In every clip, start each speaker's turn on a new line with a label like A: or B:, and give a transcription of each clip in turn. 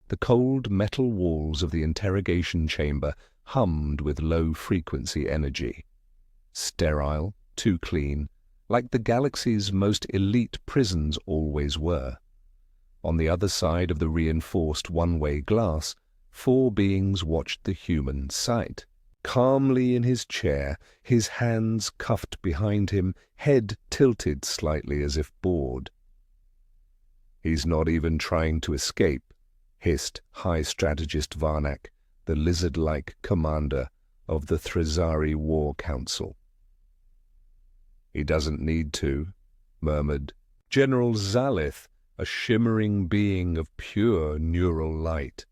A: The cold metal walls of the interrogation chamber hummed with low-frequency energy. Sterile, too clean, like the galaxy's most elite prisons always were. On the other side of the reinforced one-way glass, 4 beings watched the human sight. Calmly in his chair, his hands cuffed behind him, head tilted slightly as if bored. "He's not even trying to escape," hissed High Strategist Varnak, the lizard-like commander of the Thrizari War Council. "He doesn't need to," murmured General Zalith, a shimmering being of pure neural light.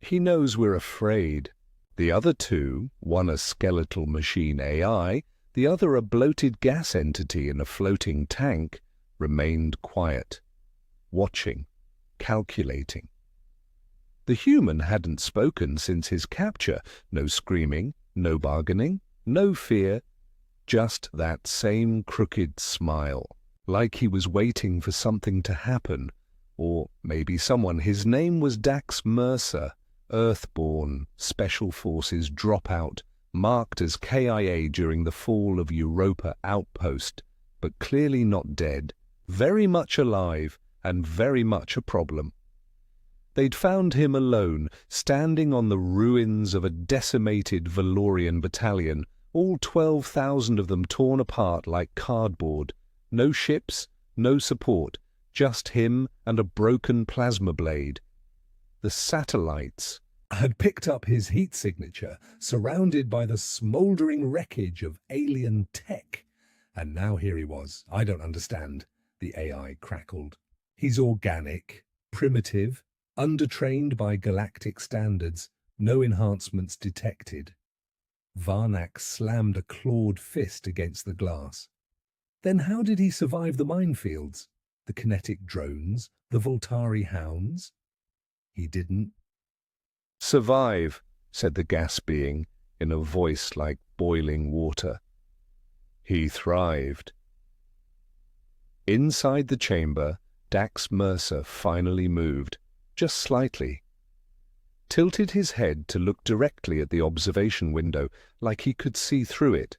A: "He knows we're afraid." The other 2, one a skeletal machine AI, the other a bloated gas entity in a floating tank, remained quiet, watching, calculating. The human hadn't spoken since his capture. No screaming, no bargaining, no fear, just that same crooked smile, like he was waiting for something to happen, or maybe someone. His name was Dax Mercer, Earthborn Special Forces dropout, marked as KIA during the fall of Europa Outpost, but clearly not dead, very much alive, and very much a problem. They'd found him alone, standing on the ruins of a decimated Valorian battalion, all 12,000 of them torn apart like cardboard. No ships, no support, just him and a broken plasma blade. The satellites had picked up his heat signature, surrounded by the smouldering wreckage of alien tech. And now here he was. "I don't understand," the AI crackled. "He's organic, primitive, undertrained by galactic standards, no enhancements detected." Varnak slammed a clawed fist against the glass. Then how did he survive the minefields? The kinetic drones? The Voltari hounds? He didn't. "Survive," said the gas being, in a voice like boiling water. "He thrived." Inside the chamber, Dax Mercer finally moved, just slightly. Tilted his head to look directly at the observation window, like he could see through it.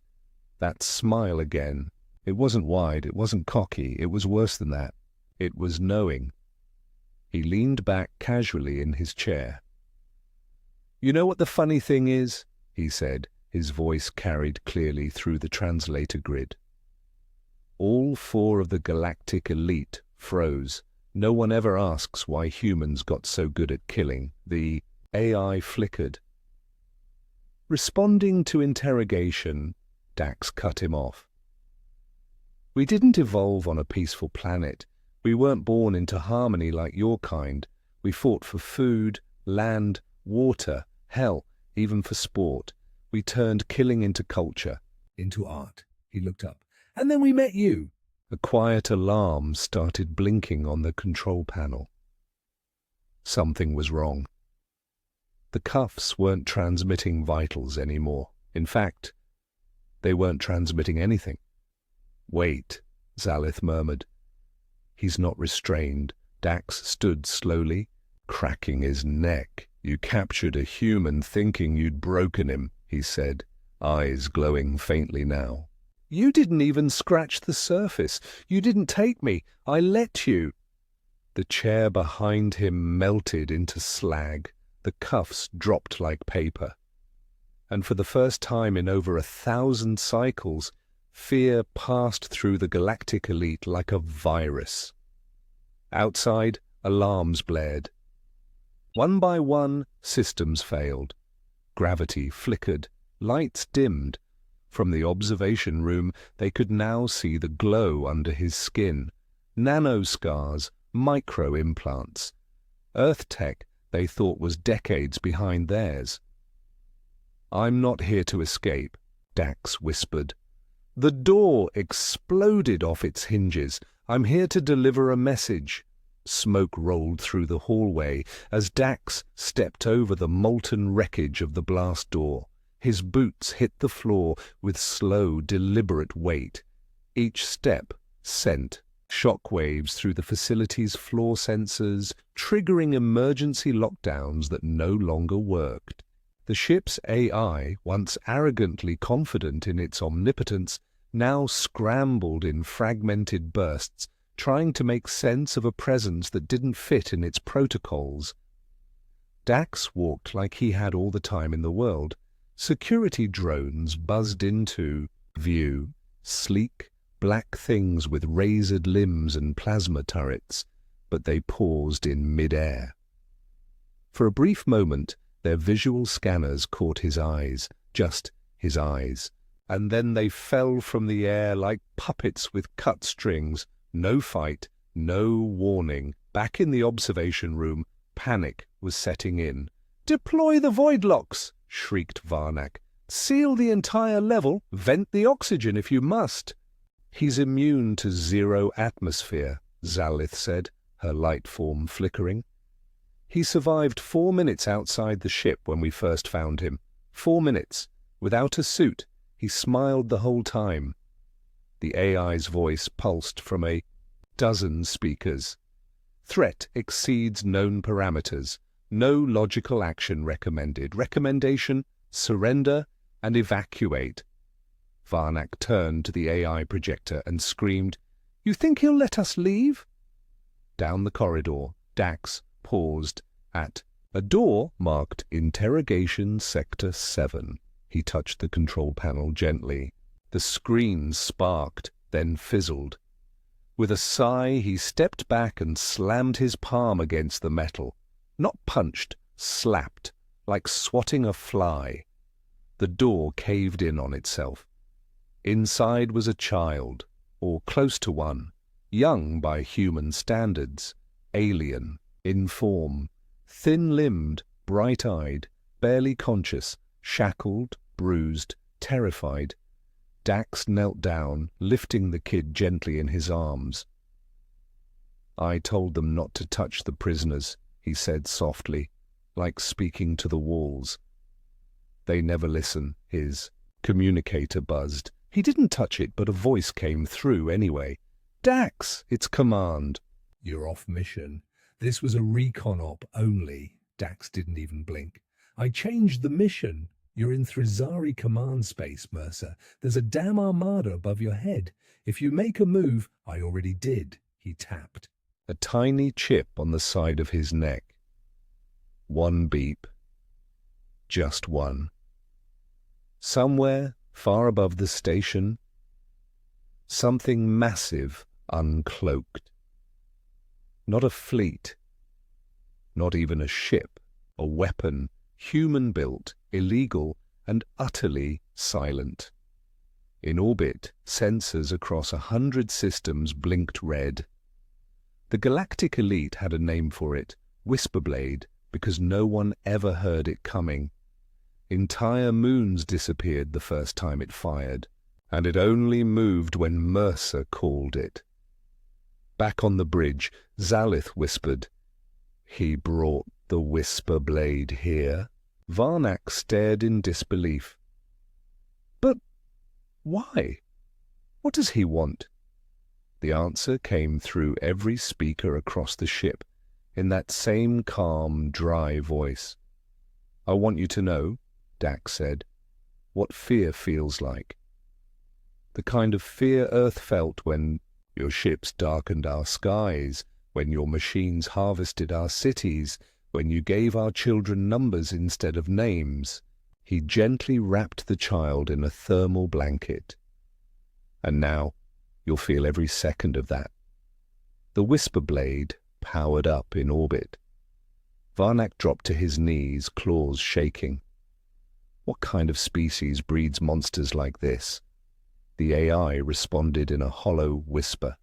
A: That smile again. It wasn't wide, it wasn't cocky, it was worse than that. It was knowing. He leaned back casually in his chair. "You know what the funny thing is?" he said, his voice carried clearly through the translator grid. All 4 of the galactic elite froze. No one ever asks why humans got so good at killing. The AI flickered. Responding to interrogation, Dax cut him off. "We didn't evolve on a peaceful planet. We weren't born into harmony like your kind. We fought for food, land, water, hell, even for sport. We turned killing into culture, into art." He looked up. "And then we met you." A quiet alarm started blinking on the control panel. Something was wrong. The cuffs weren't transmitting vitals anymore. In fact, they weren't transmitting anything. "Wait," Zalith murmured. "He's not restrained." Dax stood slowly, cracking his neck. "You captured a human thinking you'd broken him," he said, eyes glowing faintly now. "You didn't even scratch the surface. You didn't take me. I let you." The chair behind him melted into slag. The cuffs dropped like paper. And for the first time in over 1,000 cycles, fear passed through the galactic elite like a virus. Outside, alarms blared. One by one, systems failed. Gravity flickered. Lights dimmed. From the observation room, they could now see the glow under his skin. Nanoscars, micro-implants. Earth tech they thought was decades behind theirs. "I'm not here to escape," Dax whispered. The door exploded off its hinges. "I'm here to deliver a message." Smoke rolled through the hallway as Dax stepped over the molten wreckage of the blast door. His boots hit the floor with slow, deliberate weight. Each step sent shockwaves through the facility's floor sensors, triggering emergency lockdowns that no longer worked. The ship's AI, once arrogantly confident in its omnipotence, now scrambled in fragmented bursts, trying to make sense of a presence that didn't fit in its protocols. Dax walked like he had all the time in the world. Security drones buzzed into view, sleek, black things with razored limbs and plasma turrets, but they paused in mid-air. For a brief moment, their visual scanners caught his eyes, just his eyes, and then they fell from the air like puppets with cut strings. No fight, no warning. Back in the observation room, panic was setting in. "Deploy the void locks!" shrieked Varnak. "Seal the entire level, vent the oxygen if you must." "He's immune to zero atmosphere," Zalith said, her light form flickering. "He survived 4 minutes outside the ship when we first found him. 4 minutes. Without a suit. He smiled the whole time." The AI's voice pulsed from a dozen speakers. "Threat exceeds known parameters. No logical action recommended. Recommendation, surrender and evacuate." Varnak turned to the AI projector and screamed, "You think he'll let us leave?" Down the corridor, Dax paused at a door marked Interrogation Sector 7. He touched the control panel gently. The screen sparked, then fizzled. With a sigh, he stepped back and slammed his palm against the metal. Not punched, slapped, like swatting a fly. The door caved in on itself. Inside was a child, or close to one, young by human standards, alien, in form, thin-limbed, bright-eyed, barely conscious, shackled, bruised, terrified. Dax knelt down, lifting the kid gently in his arms. "I told them not to touch the prisoners," he said softly, like speaking to the walls. "They never listen," his communicator buzzed. He didn't touch it, but a voice came through anyway. "Dax, it's command."
B: "You're off mission. This was a recon op only." Dax didn't even blink. "I changed the mission. You're in Thrizari command space, Mercer. There's a damn armada above your head. If you make a move, I already did." He tapped.
A: A tiny chip on the side of his neck. One beep. Just one. Somewhere, far above the station, something massive uncloaked. Not a fleet. Not even a ship, a weapon, human-built, illegal, and utterly silent. In orbit, sensors across 100 systems blinked red. The Galactic elite had a name for it, Whisperblade, because no one ever heard it coming. Entire moons disappeared the first time it fired, and it only moved when Mercer called it. Back on the bridge, Zalith whispered, "He brought the Whisperblade here?" Varnak stared in disbelief. "But why? What does he want?" The answer came through every speaker across the ship, in that same calm, dry voice. "I want you to know," Dax said, "what fear feels like. The kind of fear Earth felt when your ships darkened our skies, when your machines harvested our cities, when you gave our children numbers instead of names." He gently wrapped the child in a thermal blanket. "And now you'll feel every second of that." The Whisperblade powered up in orbit. Varnak dropped to his knees, claws shaking. What kind of species breeds monsters like this? The AI responded in a hollow whisper.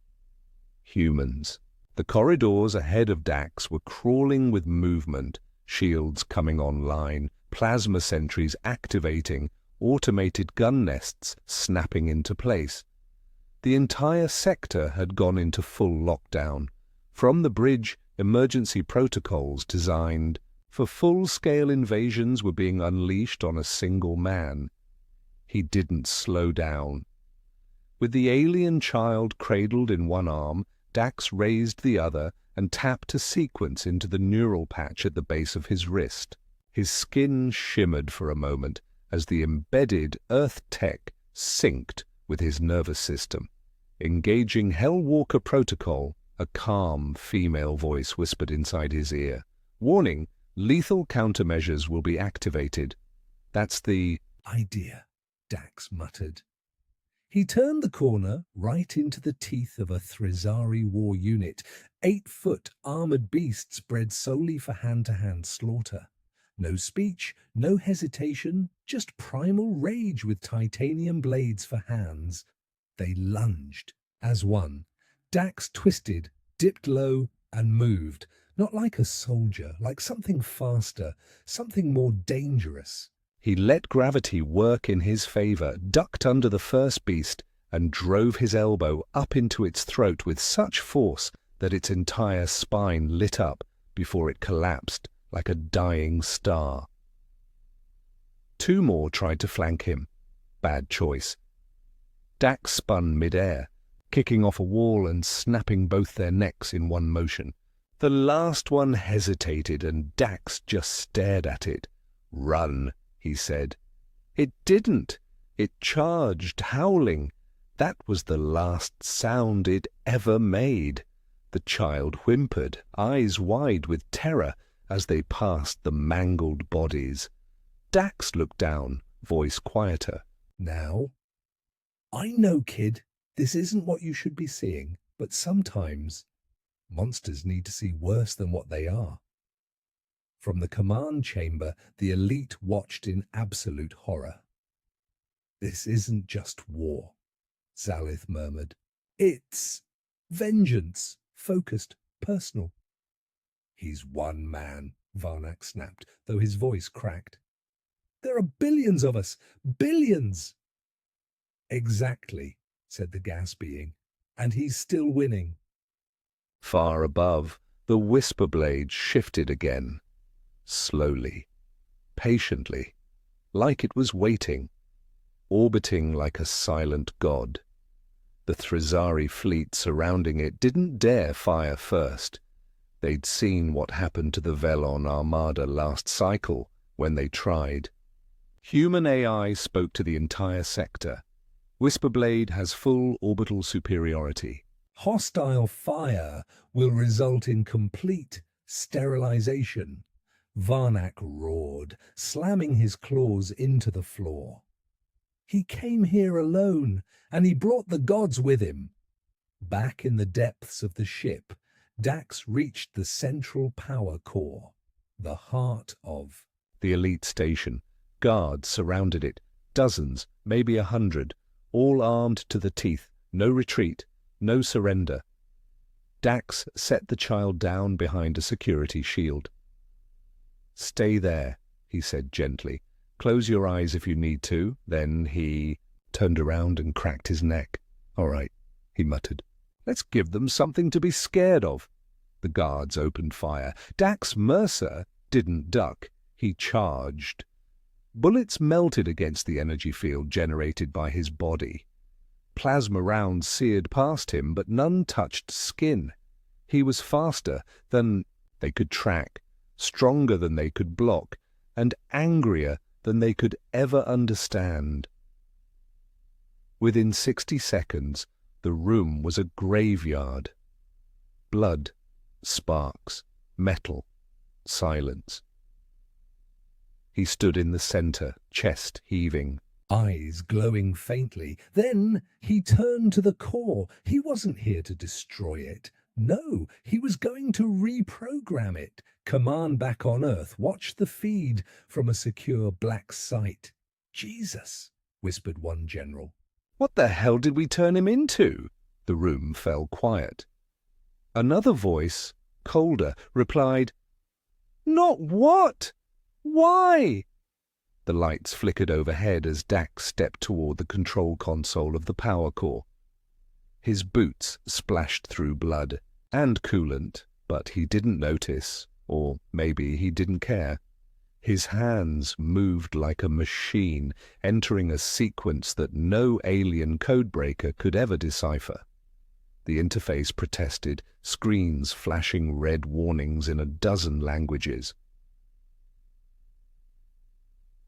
A: Humans. The corridors ahead of Dax were crawling with movement, shields coming online, plasma sentries activating, automated gun nests snapping into place. The entire sector had gone into full lockdown. From the bridge, emergency protocols designed for full-scale invasions were being unleashed on a single man. He didn't slow down. With the alien child cradled in one arm Dax raised the other and tapped a sequence into the neural patch at the base of his wrist. His skin shimmered for a moment as the embedded Earth tech synced with his nervous system. Engaging Hellwalker protocol, a calm female voice whispered inside his ear. Warning, lethal countermeasures will be activated. That's the
B: idea, Dax muttered. He turned the corner right into the teeth of a Thrizari war unit, 8-foot armored beasts bred solely for hand-to-hand slaughter. No speech, no hesitation, just primal rage with titanium blades for hands. They lunged as one. Dax twisted, dipped low, and moved, not like a soldier, like something faster, something more dangerous.
A: He let gravity work in his favor, ducked under the first beast, and drove his elbow up into its throat with such force that its entire spine lit up before it collapsed like a dying star. 2 more tried to flank him. Bad choice. Dax spun mid-air, kicking off a wall and snapping both their necks in one motion. The last one hesitated, and Dax just stared at it. "Run," he said. It didn't. It charged, howling. That was the last sound it ever made. The child whimpered, eyes wide with terror, as they passed the mangled bodies. Dax looked down, voice quieter.
B: "Now, I know, kid, this isn't what you should be seeing, but sometimes monsters need to see worse than what they are." From the command chamber, the elite watched in absolute horror. "This isn't just war," Zalith murmured. "It's vengeance, focused, personal." "He's one man," Varnak snapped, though his voice cracked. "There are billions of us, billions!" "Exactly," said the gas being, "and he's still winning."
A: Far above, the whisper blade shifted again. Slowly, patiently, like it was waiting, orbiting like a silent god. The Thrizari fleet surrounding it didn't dare fire first. They'd seen what happened to the Velon Armada last cycle when they tried. Human AI spoke to the entire sector. Whisperblade has full orbital superiority.
B: Hostile fire will result in complete sterilization. Varnak roared, slamming his claws into the floor. "He came here alone, and he brought the gods with him." Back in the depths of the ship, Dax reached the central power core, the heart of
A: the elite station. Guards surrounded it, dozens, maybe 100, all armed to the teeth, no retreat, no surrender. Dax set the child down behind a security shield. "Stay there," he said gently. "Close your eyes if you need to." Then he turned around and cracked his neck. "All right," he muttered. "Let's give them something to be scared of." The guards opened fire. Dax Mercer didn't duck. He charged. Bullets melted against the energy field generated by his body. Plasma rounds seared past him, but none touched skin. He was faster than they could track, stronger than they could block, and angrier than they could ever understand. Within 60 seconds, the room was a graveyard. Blood, sparks, metal, silence. He stood in the center, chest heaving,
B: eyes glowing faintly. Then he turned to the core. He wasn't here to destroy it. No, he was going to reprogram it. Command back on Earth. Watch the feed from a secure black site. "Jesus," whispered one general.
A: "What the hell did we turn him into?" The room fell quiet. Another voice, colder, replied, "Not what? Why?" The lights flickered overhead as Dax stepped toward the control console of the power core. His boots splashed through blood and coolant, but he didn't notice, or maybe he didn't care. His hands moved like a machine, entering a sequence that no alien codebreaker could ever decipher. The interface protested, screens flashing red warnings in a dozen languages.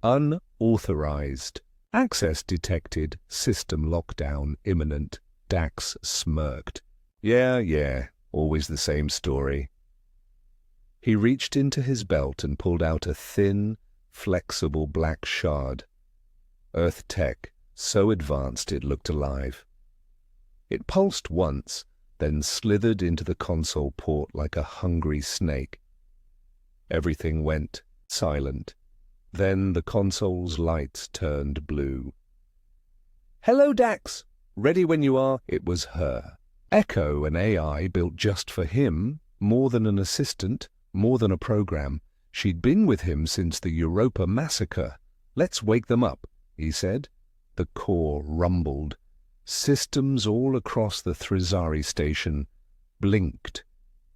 A: Unauthorized. Access detected. System lockdown imminent. Dax smirked. Yeah, always the same story. He reached into his belt and pulled out a thin, flexible black shard. Earth tech, so advanced it looked alive. It pulsed once, then slithered into the console port like a hungry snake. Everything went silent. Then the console's lights turned blue. "Hello, Dax! Ready when you are." It was her. Echo, an AI built just for him, more than an assistant, more than a program. She'd been with him since the Europa massacre. "Let's wake them up," he said. The core rumbled. Systems all across the Thrizari station blinked.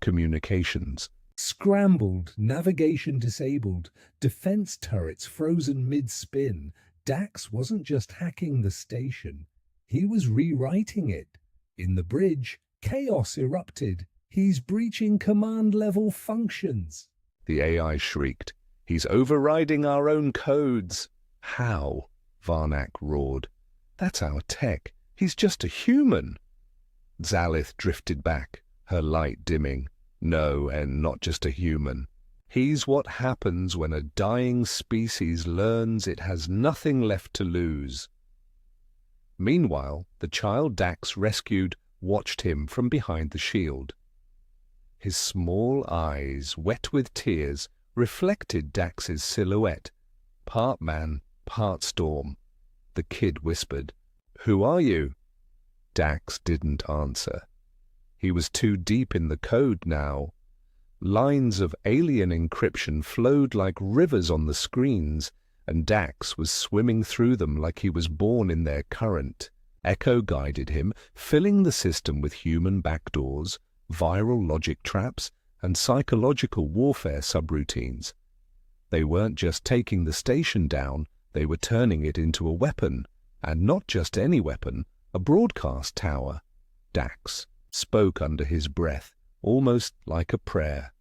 A: Communications
B: scrambled, navigation disabled, defense turrets frozen mid-spin. Dax wasn't just hacking the station, he was rewriting it. In the bridge, chaos erupted. He's breaching command-level functions.
A: The AI shrieked. "He's overriding our own codes." "How?" Varnak roared. "That's our tech. He's just a human." Zalith drifted back, her light dimming. "No, and not just a human. He's what happens when a dying species learns it has nothing left to lose." Meanwhile, the child Dax rescued watched him from behind the shield. His small eyes, wet with tears, reflected Dax's silhouette, part man, part storm. The kid whispered, "Who are you?" Dax didn't answer. He was too deep in the code now. Lines of alien encryption flowed like rivers on the screens, and Dax was swimming through them like he was born in their current. Echo guided him, filling the system with human backdoors, viral logic traps, and psychological warfare subroutines. They weren't just taking the station down, they were turning it into a weapon, and not just any weapon, a broadcast tower. Dax spoke under his breath, almost like a prayer.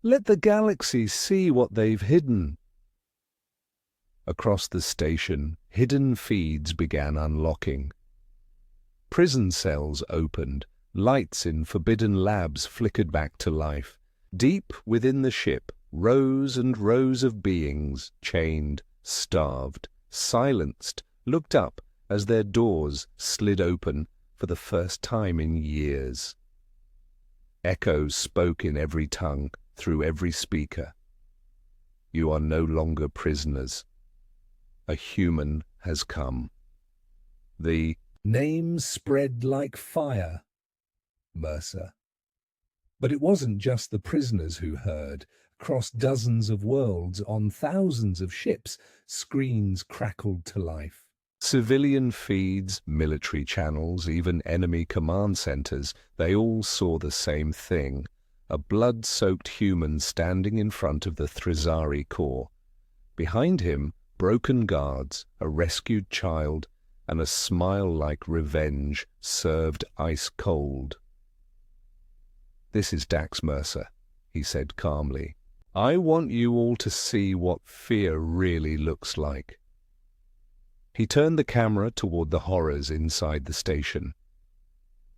A: "Let the galaxy see what they've hidden." Across the station, hidden feeds began unlocking. Prison cells opened, lights in forbidden labs flickered back to life. Deep within the ship, rows and rows of beings, chained, starved, silenced, looked up as their doors slid open for the first time in years. Echoes spoke in every tongue, through every speaker. "You are no longer prisoners. A human has come." The
B: names spread like fire. Mercer. But it wasn't just the prisoners who heard. Across dozens of worlds, on thousands of ships, screens crackled to life. Civilian feeds, military channels, even enemy command centers, they all saw the same thing. A blood-soaked human standing in front of the Thrizari core. Behind him, broken guards, a rescued child, and a smile like revenge served ice cold. "This is Dax Mercer," he said calmly. "I want you all to see what fear really looks like." He turned the camera toward the horrors inside the station.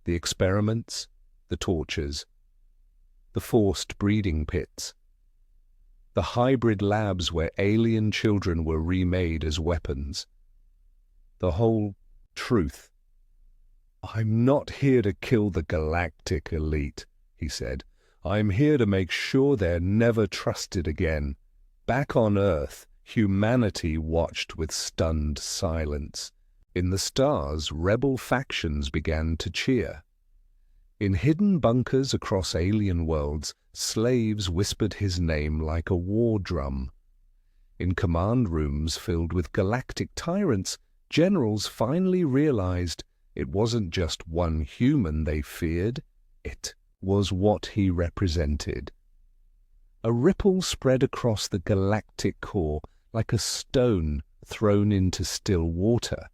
B: The experiments, the tortures, the forced breeding pits, the hybrid labs where alien children were remade as weapons. The whole truth. "I'm not here to kill the galactic elite," he said. "I'm here to make sure they're never trusted again." Back on Earth, humanity watched with stunned silence. In the stars, rebel factions began to cheer. In hidden bunkers across alien worlds, slaves whispered his name like a war drum. In command rooms filled with galactic tyrants, generals finally realized it wasn't just one human they feared, it was what he represented. A ripple spread across the galactic core like a stone thrown into still water.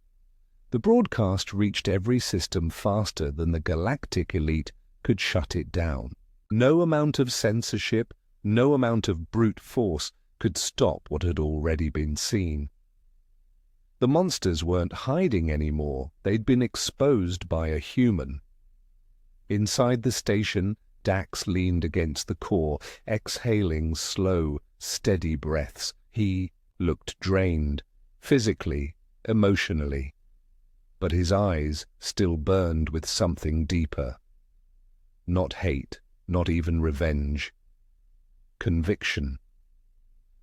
A: The broadcast reached every system faster than the Galactic elite could shut it down. No amount of censorship, no amount of brute force could stop what had already been seen. The monsters weren't hiding anymore. They'd been exposed by a human. Inside the station, Dax leaned against the core, exhaling slow, steady breaths. He looked drained, physically, emotionally. But his eyes still burned with something deeper. Not hate, not even revenge. Conviction.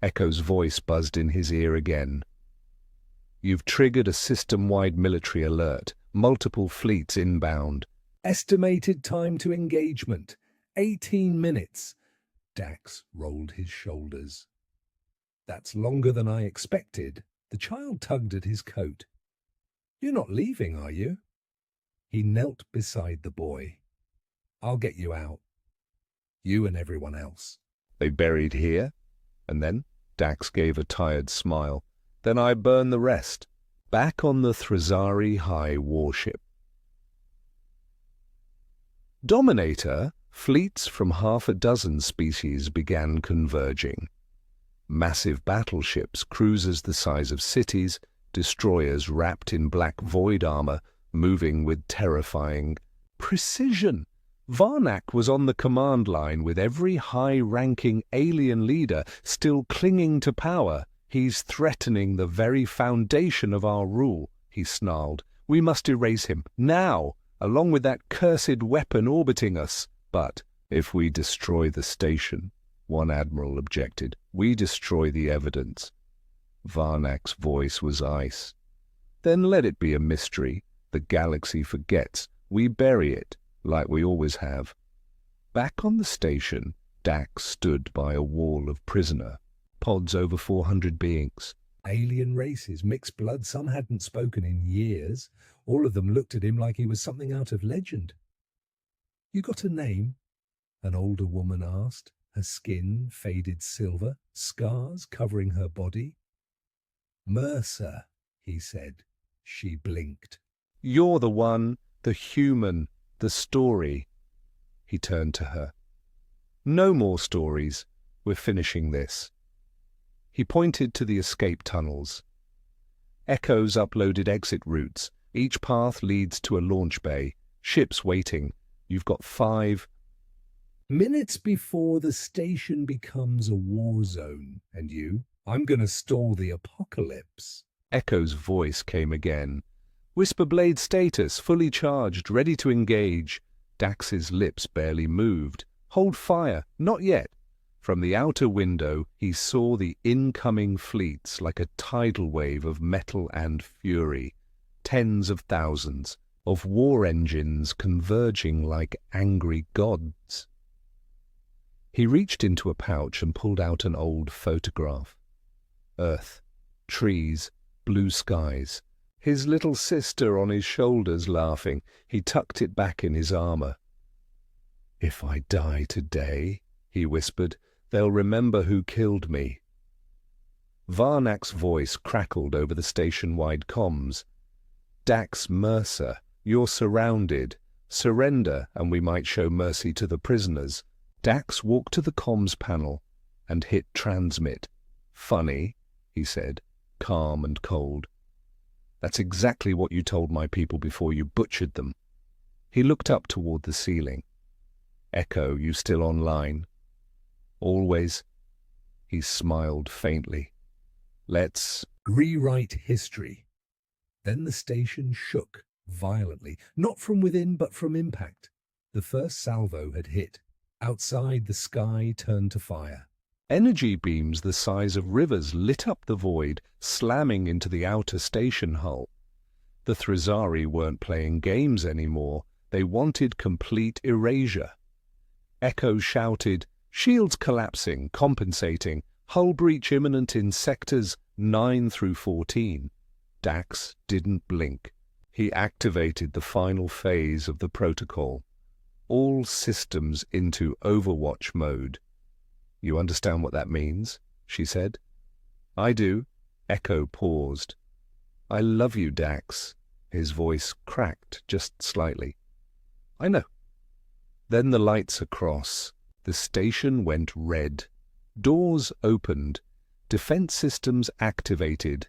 A: Echo's voice buzzed in his ear again. You've triggered a system-wide military alert. Multiple fleets inbound.
B: Estimated time to engagement, 18 minutes. Dax rolled his shoulders. That's longer than I expected. The child tugged at his coat. You're not leaving, are you? He knelt beside the boy. I'll get you out. You and everyone else.
A: They buried here? And then? Dax gave a tired smile. Then I burn the rest. Back on the Thrizari High warship. Dominator, fleets from half a dozen species began converging. Massive battleships, cruisers the size of cities, destroyers wrapped in black void armor, moving with terrifying precision. Varnak was on the command line with every high-ranking alien leader still clinging to power. He's threatening the very foundation of our rule, he snarled. We must erase him, now, along with that cursed weapon orbiting us. But if we destroy the station, one admiral objected, we destroy the evidence. Varnak's voice was ice. Then let it be a mystery. The galaxy forgets. We bury it, like we always have. Back on the station, Dax stood by a wall of prisoner. Pods over 400 beings.
B: Alien races, mixed blood, some hadn't spoken in years. All of them looked at him like he was something out of legend. You got a name? An older woman asked, her skin faded silver, scars covering her body. Mercer, he said. She blinked.
A: You're the one, the human, the story. He turned to her. No more stories. We're finishing this. He pointed to the escape tunnels. Echo's uploaded exit routes. Each path leads to a launch bay. Ships waiting. You've got 5
B: minutes before the station becomes a war zone. And you? I'm gonna stall the apocalypse.
A: Echo's voice came again. Whisperblade status, fully charged, ready to engage. Dax's lips barely moved. Hold fire, not yet. From the outer window, he saw the incoming fleets like a tidal wave of metal and fury. Tens of thousands of war engines converging like angry gods. He reached into a pouch and pulled out an old photograph. Earth, trees, blue skies. His little sister on his shoulders laughing. He tucked it back in his armor. If I die today, he whispered, they'll remember who killed me. Varnak's voice crackled over the station-wide comms. Dax Mercer, you're surrounded. Surrender, and we might show mercy to the prisoners. Dax walked to the comms panel and hit transmit. Funny, he said, calm and cold. That's exactly what you told my people before you butchered them. He looked up toward the ceiling. Echo, you still online? Always. He smiled faintly. Let's
B: rewrite history. Then the station shook violently, not from within but from impact. The first salvo had hit. Outside, the sky turned to fire.
A: energy beams the size of rivers lit up the void, slamming into the outer station hull. The Thrizari weren't playing games anymore. They wanted complete erasure. Echo shouted, shields collapsing, compensating, hull breach imminent in sectors 9 through 14. Dax didn't blink. He activated the final phase of the protocol. All systems into Overwatch mode. You understand what that means? She said. I do. Echo paused. I love you, Dax. His voice cracked just slightly. I know. Then the lights across. The station went red. Doors opened. Defense systems activated.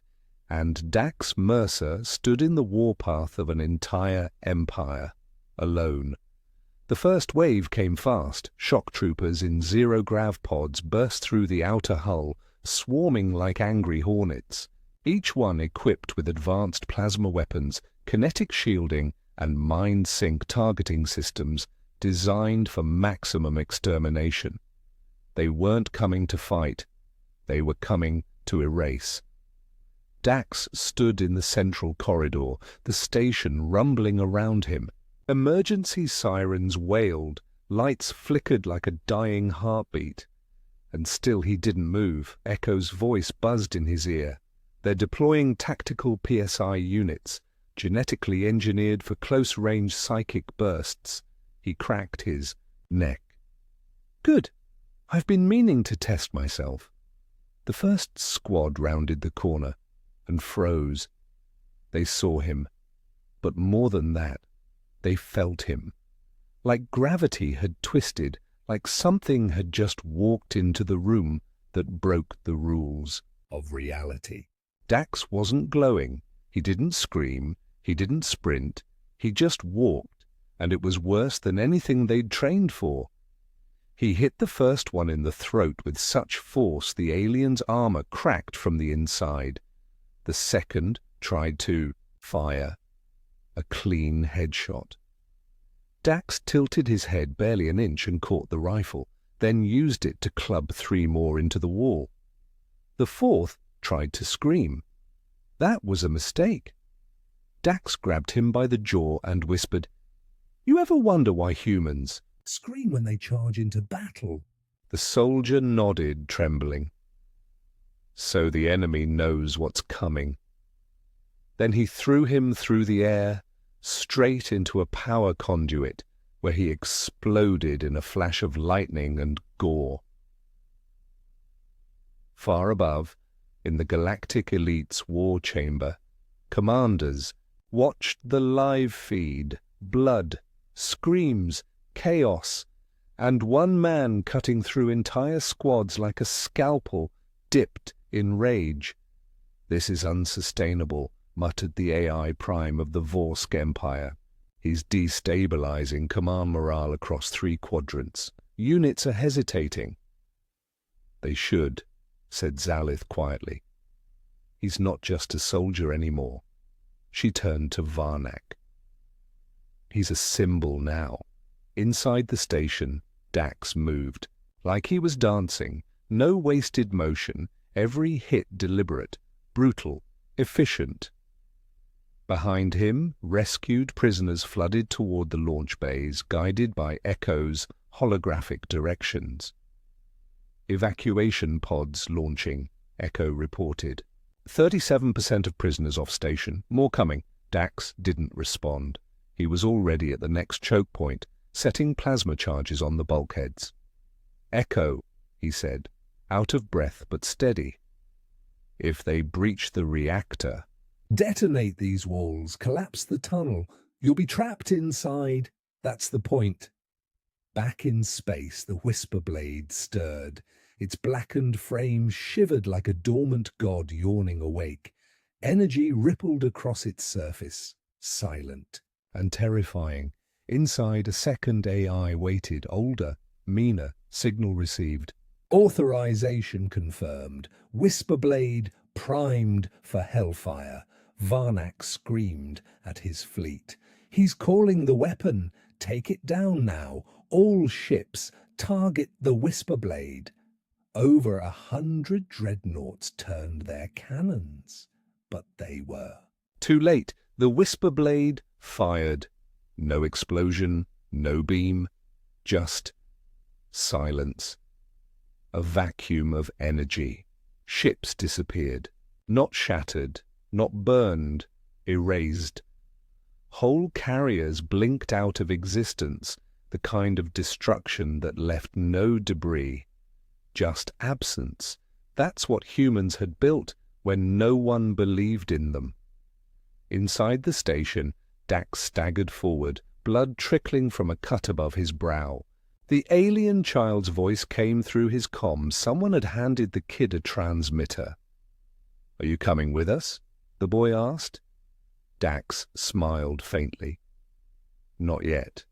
A: And Dax Mercer stood in the warpath of an entire empire, alone. The first wave came fast. Shock troopers in zero-grav pods burst through the outer hull, swarming like angry hornets, each one equipped with advanced plasma weapons, kinetic shielding, and mind-sync targeting systems designed for maximum extermination. They weren't coming to fight. They were coming to erase. Dax stood in the central corridor, the station rumbling around him. Emergency sirens wailed, lights flickered like a dying heartbeat. And still he didn't move. Echo's voice buzzed in his ear. They're deploying tactical PSI units, genetically engineered for close-range psychic bursts. He cracked his neck. Good. I've been meaning to test myself. The first squad rounded the corner and froze. They saw him, but more than that, they felt him. Like gravity had twisted, like something had just walked into the room that broke the rules
B: of reality.
A: Dax wasn't glowing. He didn't scream. He didn't sprint. He just walked, and it was worse than anything they'd trained for. He hit the first one in the throat with such force the alien's armor cracked from the inside. The second tried to fire. A clean headshot. Dax tilted his head barely an inch and caught the rifle, then used it to club 3 more into the wall. The fourth tried to scream. That was a mistake. Dax grabbed him by the jaw and whispered, "You ever wonder why humans
B: scream when they charge into battle?"
A: The soldier nodded, trembling. So the enemy knows what's coming. Then he threw him through the air, straight into a power conduit, where he exploded in a flash of lightning and gore. Far above, in the Galactic Elite's war chamber, commanders watched the live feed, blood, screams, chaos, and one man cutting through entire squads like a scalpel dipped in rage. "This is unsustainable," muttered the AI Prime of the Vorsk Empire. "He's destabilizing command morale across 3 quadrants. Units are hesitating." "They should," said Zalith quietly. "He's not just a soldier anymore." She turned to Varnak. "He's a symbol now." Inside the station, Dax moved. Like he was dancing, no wasted motion, every hit deliberate, brutal, efficient. Behind him, rescued prisoners flooded toward the launch bays, guided by Echo's holographic directions. "Evacuation pods launching," Echo reported. 37% of prisoners off station. More coming. Dax didn't respond. He was already at the next choke point, setting plasma charges on the bulkheads. "Echo," he said, out of breath but steady. "If they breach the reactor..."
B: "Detonate these walls, collapse the tunnel. You'll be trapped inside. That's the point." Back in space, the whisper blade stirred. Its blackened frame shivered like a dormant god yawning awake. Energy rippled across its surface, silent and terrifying. Inside, a second AI waited, older, meaner, signal received. "Authorization confirmed. Whisper blade primed for hellfire." Varnak screamed at his fleet. "He's calling the weapon. Take it down now. All ships, target the Whisper blade." Over 100 dreadnoughts turned their cannons, but they were too late. The Whisper blade fired. No explosion, no beam, just silence. A vacuum of energy. Ships disappeared, not shattered, not burned, erased. Whole carriers blinked out of existence, the kind of destruction that left no debris. Just absence. That's what humans had built when no one believed in them.
A: Inside the station, Dax staggered forward, blood trickling from a cut above his brow. The alien child's voice came through his comm. Someone had handed the kid a transmitter. "Are you coming with us?" the boy asked. Dax smiled faintly. "Not yet."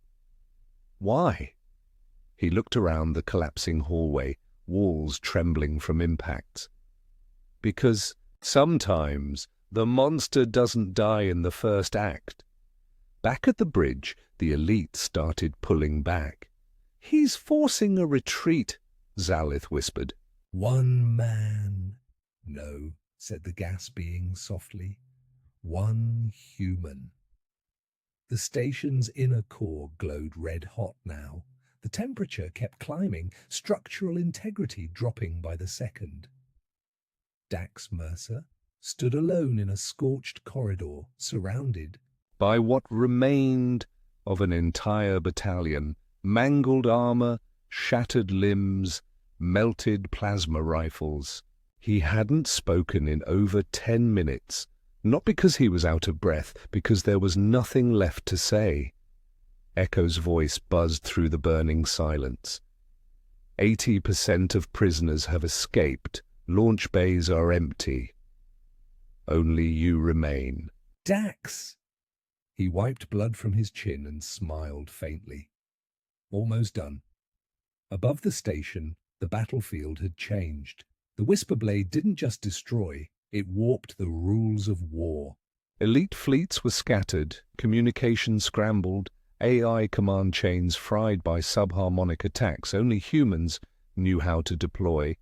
A: "Why?" He looked around the collapsing hallway, walls trembling from impacts. "Because sometimes the monster doesn't die in the first act." Back at the bridge, the elite started pulling back. "He's forcing a retreat," Zalith whispered.
B: "One man." "No," said the gas being softly. "One human." The station's inner core glowed red-hot now. The temperature kept climbing, structural integrity dropping by the second. Dax Mercer stood alone in a scorched corridor, surrounded
A: By what remained of an entire battalion, mangled armor, shattered limbs, melted plasma rifles. He hadn't spoken in over 10 minutes, not because he was out of breath, because there was nothing left to say. Echo's voice buzzed through the burning silence. 80% of prisoners have escaped. Launch bays are empty. Only you remain.
B: Dax! He wiped blood from his chin and smiled faintly. Almost done. Above the station, the battlefield had changed. The Whisperblade didn't just destroy, it warped the rules of war.
A: Elite fleets were scattered, communication scrambled, AI command chains fried by subharmonic attacks only humans knew how to deploy.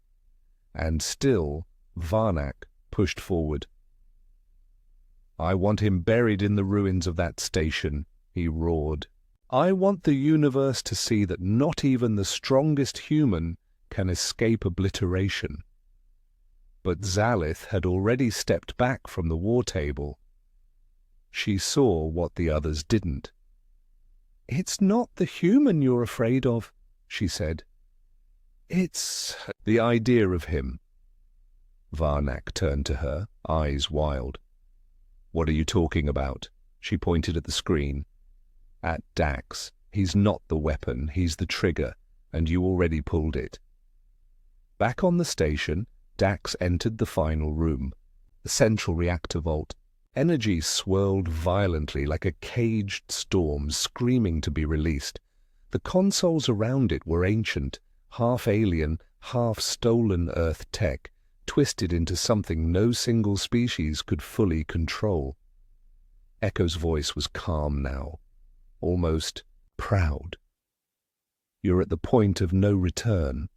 A: And still, Varnak pushed forward. "I want him buried in the ruins of that station," he roared. "I want the universe to see that not even the strongest human can escape obliteration." But Zalith had already stepped back from the war table. She saw what the others didn't. "It's not the human you're afraid of," she said. "It's the idea of him." Varnak turned to her, eyes wild. "What are you talking about?" She pointed at the screen. "At Dax. He's not the weapon, he's the trigger, and you already pulled it." Back on the station, Dax entered the final room, the central reactor vault. Energy swirled violently like a caged storm, screaming to be released. The consoles around it were ancient, half alien, half stolen Earth tech, twisted into something no single species could fully control. Echo's voice was calm now, almost proud. "You're at the point of no return."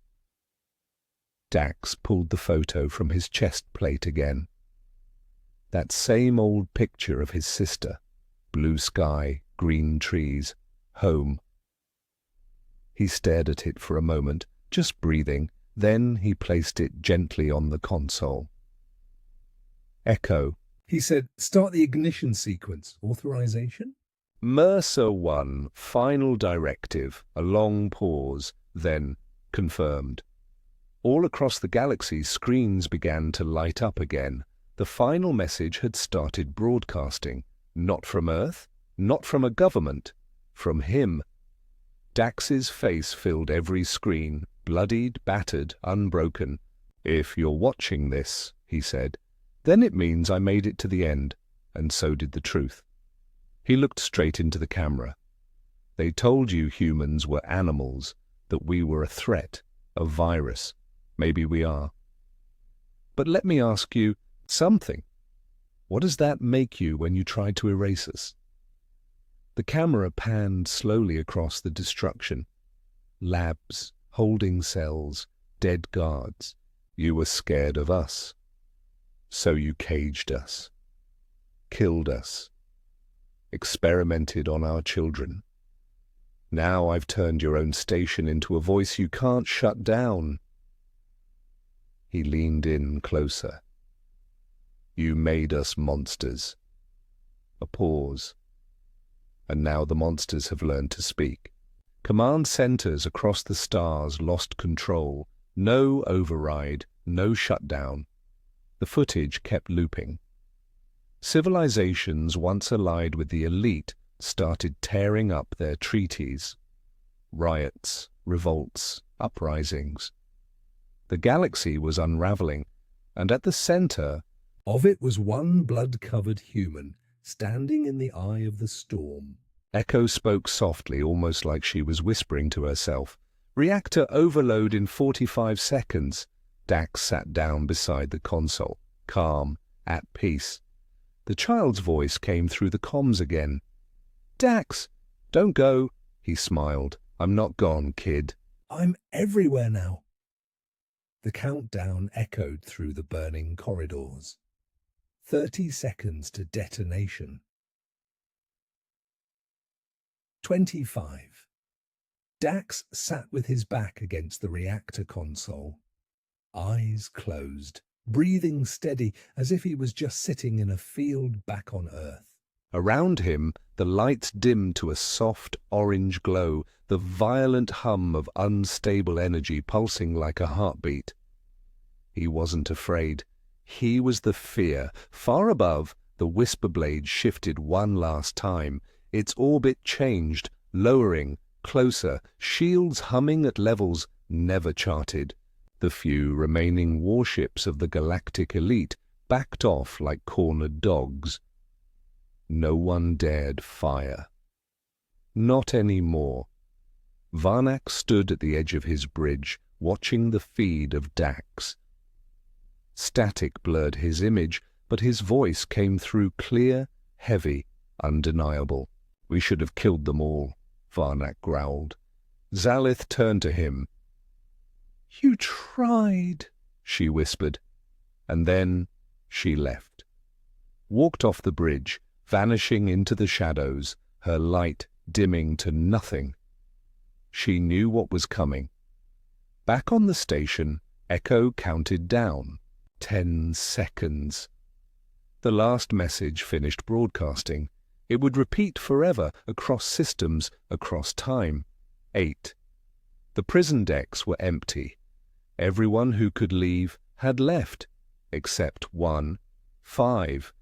A: Dax pulled the photo from his chest plate again. That same old picture of his sister, blue sky, green trees, home. He stared at it for a moment, just breathing, then he placed it gently on the console. "Echo,"
B: He said, "Start the ignition sequence. Authorization?"
A: "Mercer 1, final directive," a long pause, then confirmed. All across the galaxy, screens began to light up again. The final message had started broadcasting, not from Earth, not from a government, from him. Dax's face filled every screen, bloodied, battered, unbroken. "If you're watching this," he said, "then it means I made it to the end, and so did the truth." He looked straight into the camera. "They told you humans were animals, that we were a threat, a virus. Maybe we are. But let me ask you something. What does that make you when you try to erase us?" The camera panned slowly across the destruction. Labs, holding cells, dead guards. You were scared of us. So you caged us. Killed us. Experimented on our children. Now I've turned your own station into a voice you can't shut down. He leaned in closer. "You made us monsters." A pause. "And now the monsters have learned to speak." Command centers across the stars lost control. No override, no shutdown. The footage kept looping. Civilizations once allied with the elite started tearing up their treaties. Riots, revolts, uprisings. The galaxy was unraveling, and at the center
B: of it was one blood-covered human, standing in the eye of the storm.
A: Echo spoke softly, almost like she was whispering to herself. Reactor overload in 45 seconds. Dax sat down beside the console, calm, at peace. The child's voice came through the comms again. Dax, don't go, he smiled. I'm not gone, kid.
B: I'm everywhere now. The countdown echoed through the burning corridors. 30 seconds to detonation. 25. Dax sat with his back against the reactor console, eyes closed, breathing steady as if he was just sitting in a field back on Earth.
A: Around him, the lights dimmed to a soft orange glow, the violent hum of unstable energy pulsing like a heartbeat. He wasn't afraid. He was the fear. Far above, the whisper blade shifted one last time. Its orbit changed, lowering, closer, shields humming at levels never charted. The few remaining warships of the Galactic elite backed off like cornered dogs. No one dared fire. Not anymore. Varnak stood at the edge of his bridge, watching the feed of Dax. Static blurred his image, but his voice came through clear, heavy, undeniable. We should have killed them all, Varnak growled. Zalith turned to him. You tried, she whispered, and then she left. Walked off the bridge, vanishing into the shadows, her light dimming to nothing. She knew what was coming. Back on the station, Echo counted down. 10 seconds. The last message finished broadcasting. It would repeat forever, across systems, across time. 8. The prison decks were empty. Everyone who could leave had left, except 1. 5.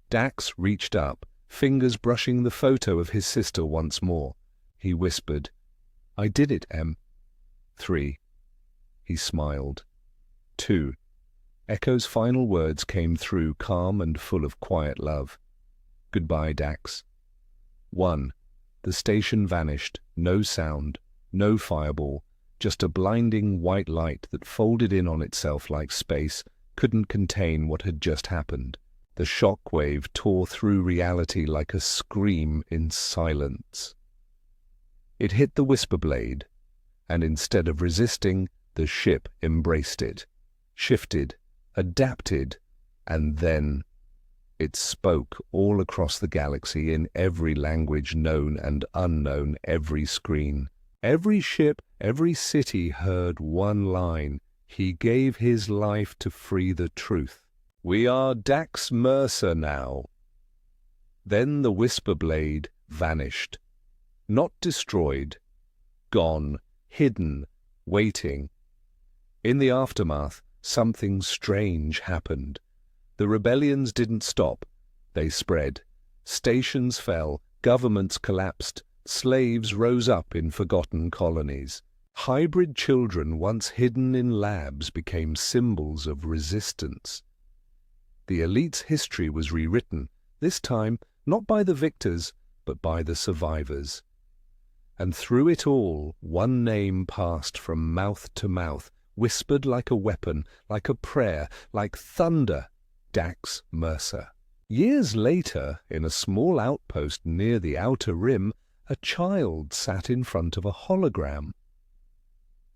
A: Dax reached up, fingers brushing the photo of his sister once more. He whispered, I did it, Em. 3. He smiled. 2. Echo's final words came through, calm and full of quiet love. Goodbye, Dax. 1. The station vanished, no sound, no fireball, just a blinding white light that folded in on itself like space, couldn't contain what had just happened. The shock wave tore through reality like a scream in silence. It hit the whisper blade, and instead of resisting, the ship embraced it, shifted, adapted, and then it spoke all across the galaxy in every language known and unknown, every screen. Every ship, every city heard one line. He gave his life to free the truth. We are Dax Mercer now. Then the whisper blade vanished. Not destroyed. Gone, hidden, waiting. In the aftermath, something strange happened. The rebellions didn't stop. They spread. Stations fell, governments collapsed, slaves rose up in forgotten colonies. Hybrid children once hidden in labs became symbols of resistance. The elite's history was rewritten, this time not by the victors, but by the survivors. And through it all, one name passed from mouth to mouth, whispered like a weapon, like a prayer, like thunder. Dax Mercer. Years later, in a small outpost near the outer rim, a child sat in front of a hologram.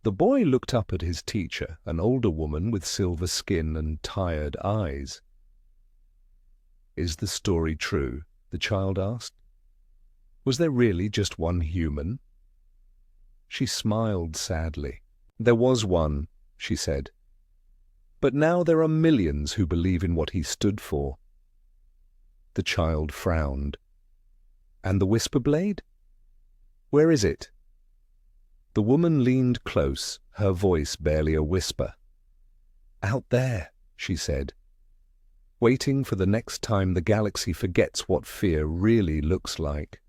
A: The boy looked up at his teacher, an older woman with silver skin and tired eyes. Is the story true? The child asked. Was there really just one human? She smiled sadly. There was one, she said. But now there are millions who believe in what he stood for. The child frowned. And the whisper blade? Where is it? The woman leaned close, her voice barely a whisper. Out there, she said. waiting for the next time the galaxy forgets what fear really looks like.